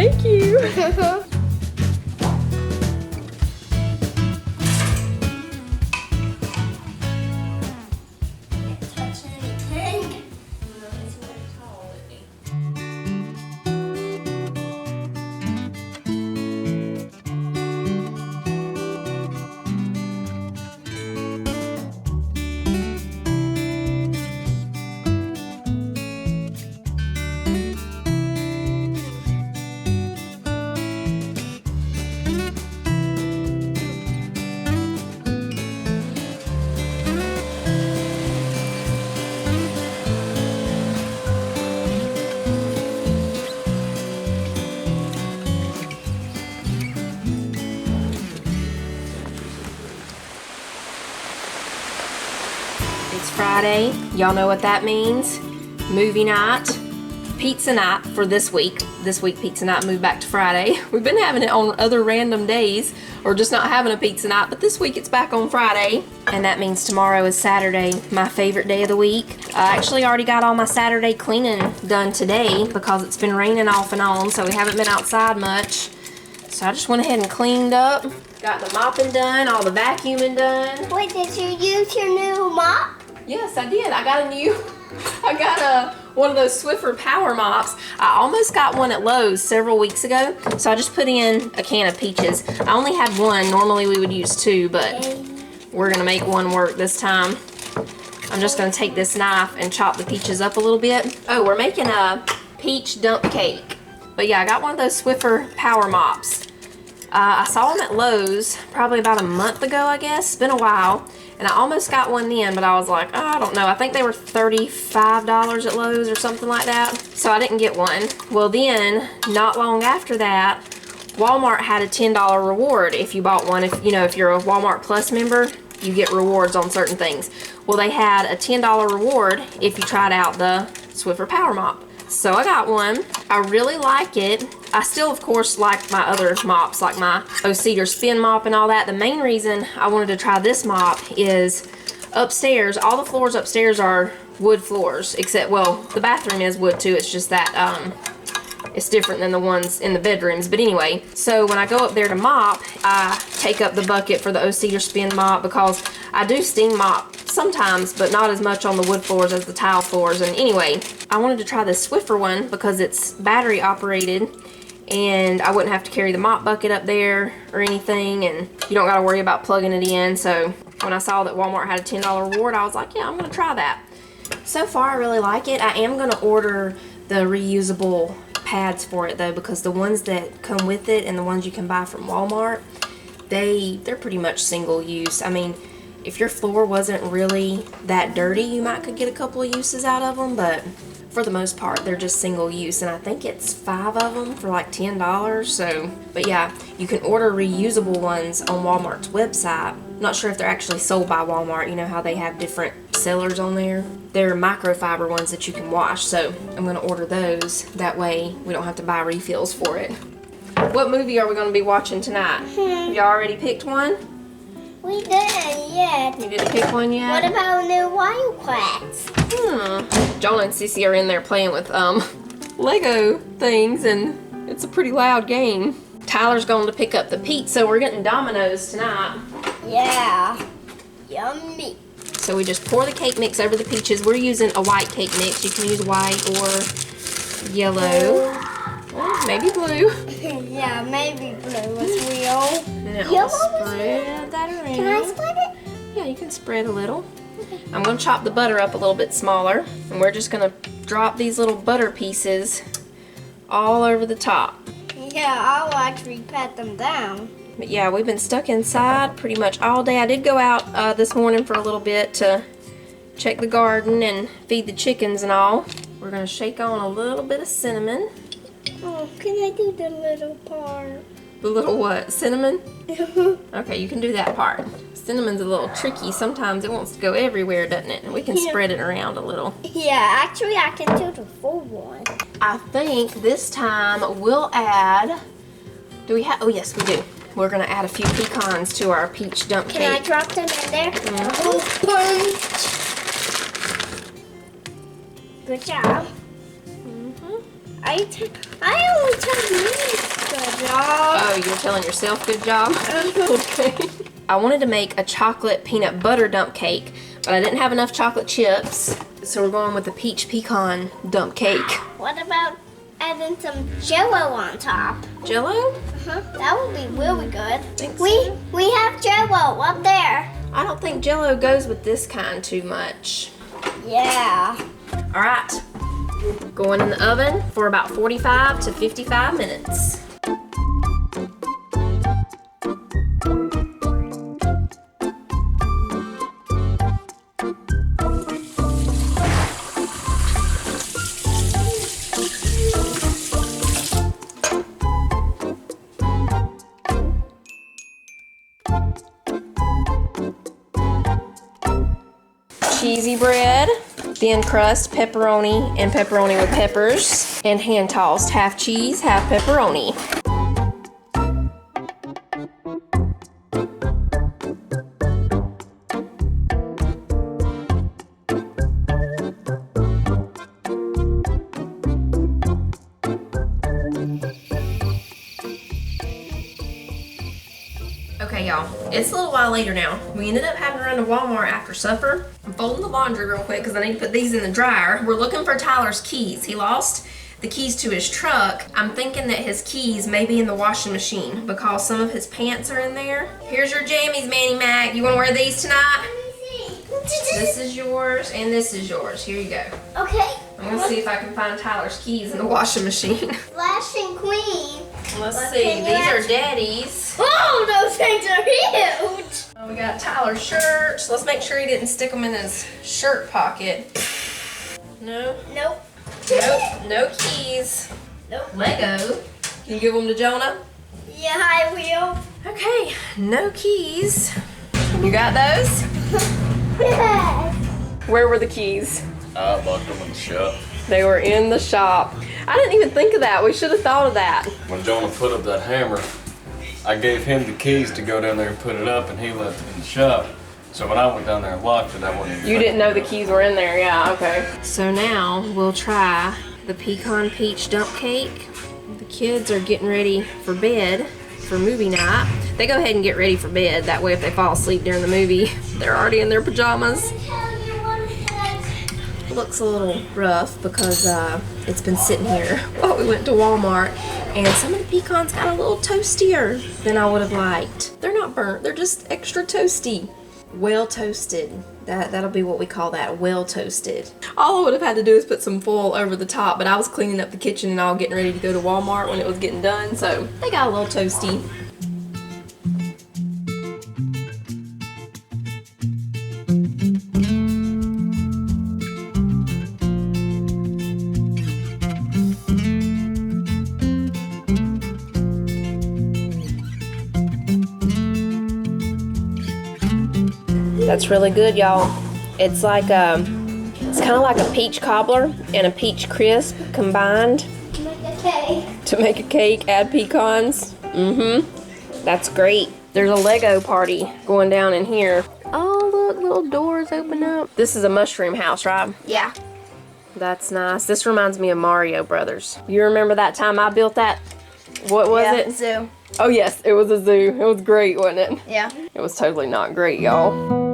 Thank you. It's Friday. Y'all know what that means. Movie night. Pizza night for this week. This week pizza night moved back to Friday. We've been having it on other random days or just not having a pizza night, but this week it's back on Friday. And that means tomorrow is Saturday, my favorite day of the week. I actually already got all my Saturday cleaning done today because it's been raining off and on, so we haven't been outside much. So I just went ahead and cleaned up. Got the mopping done, all the vacuuming done. Wait, did you use your new mop? Yes, I did. I got one of those Swiffer Power Mops. I almost got one at Lowe's several weeks ago, so I just put in a can of peaches. I only had one. Normally we would use two, but we're gonna make one work this time. I'm just gonna take this knife and chop the peaches up a little bit. Oh, we're making a peach dump cake. But yeah, I got one of those Swiffer Power Mops. I saw them at Lowe's probably about a month ago, I guess. It's been a while. And I almost got one then, but I was like, oh, I don't know. I think they were $35 at Lowe's or something like that. So I didn't get one. Well then, not long after that, Walmart had a $10 reward if you bought one. If you're a Walmart Plus member, you get rewards on certain things. Well, they had a $10 reward if you tried out the Swiffer Power Mop. So I got one. I really like it. I still, of course, like my other mops, like my cedar spin mop and all that. The main reason I wanted to try this mop is upstairs, all the floors upstairs are wood floors, except, well, the bathroom is wood too. It's just that it's different than the ones in the bedrooms. But anyway, so when I go up there to mop, I take up the bucket for the cedar spin mop because I do steam mop sometimes, but not as much on the wood floors as the tile floors. And anyway, I wanted to try this Swiffer one because it's battery operated and I wouldn't have to carry the mop bucket up there or anything, and you don't got to worry about plugging it in. So when I saw that Walmart had a $10 reward, I was like, yeah, I'm going to try that. So far, I really like it. I am going to order the reusable pads for it though, because the ones that come with it and the ones you can buy from Walmart, they're pretty much single use. I mean, if your floor wasn't really that dirty, you might could get a couple of uses out of them, but for the most part, they're just single use, and I think it's 5 of them for like $10. So, but yeah, you can order reusable ones on Walmart's website. I'm not sure if they're actually sold by Walmart. You know how they have different sellers on there? They're microfiber ones that you can wash, so I'm going to order those. That way, we don't have to buy refills for it. What movie are we going to be watching tonight? Have you already picked one? We didn't yet. You didn't pick one yet? What about new Wildcats? Jonah and Sissy are in there playing with Lego things, and it's a pretty loud game. Tyler's going to pick up the pizza. We're getting Domino's tonight. Yeah. Yummy. So we just pour the cake mix over the peaches. We're using a white cake mix. You can use white or yellow. Or maybe blue. Yeah, maybe blue is real. And we'll spread that around. Can I spread it? Yeah, you can spread a little. I'm going to chop the butter up a little bit smaller, and we're just going to drop these little butter pieces all over the top. Yeah, I'll actually pat them down. But yeah, we've been stuck inside pretty much all day. I did go out this morning for a little bit to check the garden and feed the chickens and all. We're going to shake on a little bit of cinnamon. Oh, can I do the little part? The little what? Cinnamon? Okay, you can do that part. Cinnamon's a little tricky. Sometimes it wants to go everywhere, doesn't it? And we can spread it around a little. Yeah, actually I can do the full one. I think this time we'll add... Do we have... Oh, yes, we do. We're going to add a few pecans to our peach dump cake. Can I drop them in there? Good job. I only told you good job. Oh, you're telling yourself good job? Okay. I wanted to make a chocolate peanut butter dump cake, but I didn't have enough chocolate chips, so we're going with the Peach Pecan Dump Cake. What about adding some Jello on top? Jello? Uh-huh. That would be really good. Think We have Jello up there. I don't think Jello goes with this kind too much. Yeah. All right, going in the oven for about 45 to 55 minutes. Cheesy bread, thin crust, pepperoni, and pepperoni with peppers, and hand tossed, half cheese, half pepperoni. Okay, y'all, it's a little while later now. We ended up having to run to Walmart after supper. I'm folding the laundry real quick because I need to put these in the dryer. We're looking for Tyler's keys. He lost the keys to his truck. I'm thinking that his keys may be in the washing machine because some of his pants are in there. Here's your jammies, Manny Mac. You want to wear these tonight? This is yours and this is yours. Here you go. Okay. I'm going to see if I can find Tyler's keys in the washing machine. Flashing Queen. Let's see. These are Daddy's. Oh, those things are huge. Oh, we got Tyler's shirts. Let's make sure he didn't stick them in his shirt pocket. No? Nope. Nope. No keys. Nope. Lego. Can you give them to Jonah? Yeah, I will. Okay. No keys. You got those? Yes. Where were the keys? I locked them in the shop. They were in the shop. I didn't even think of that. We should have thought of that. When Jonah put up that hammer, I gave him the keys to go down there and put it up, and he left it in the shop. So when I went down there and locked it, I wasn't even You didn't know the thinking keys were in there, yeah, okay. So now we'll try the pecan peach dump cake. The kids are getting ready for bed for movie night. They go ahead and get ready for bed. That way if they fall asleep during the movie, they're already in their pajamas. It looks a little rough because it's been sitting here while we went to Walmart, and some of the pecans got a little toastier than I would have liked. They're not burnt, they're just extra toasty. Well toasted. That'll be what we call that, well toasted. All I would have had to do is put some foil over the top, but I was cleaning up the kitchen and all getting ready to go to Walmart when it was getting done, so they got a little toasty. That's really good, y'all. It's like it's kind of like a peach cobbler and a peach crisp combined. Make a cake. To make a cake, add pecans. That's great. There's a Lego party going down in here. Oh, look, little doors open up. This is a mushroom house, right? Yeah. That's nice. This reminds me of Mario Brothers. You remember that time I built that? What was it? Zoo. Oh yes, it was a zoo. It was great, wasn't it? Yeah. It was totally not great, y'all.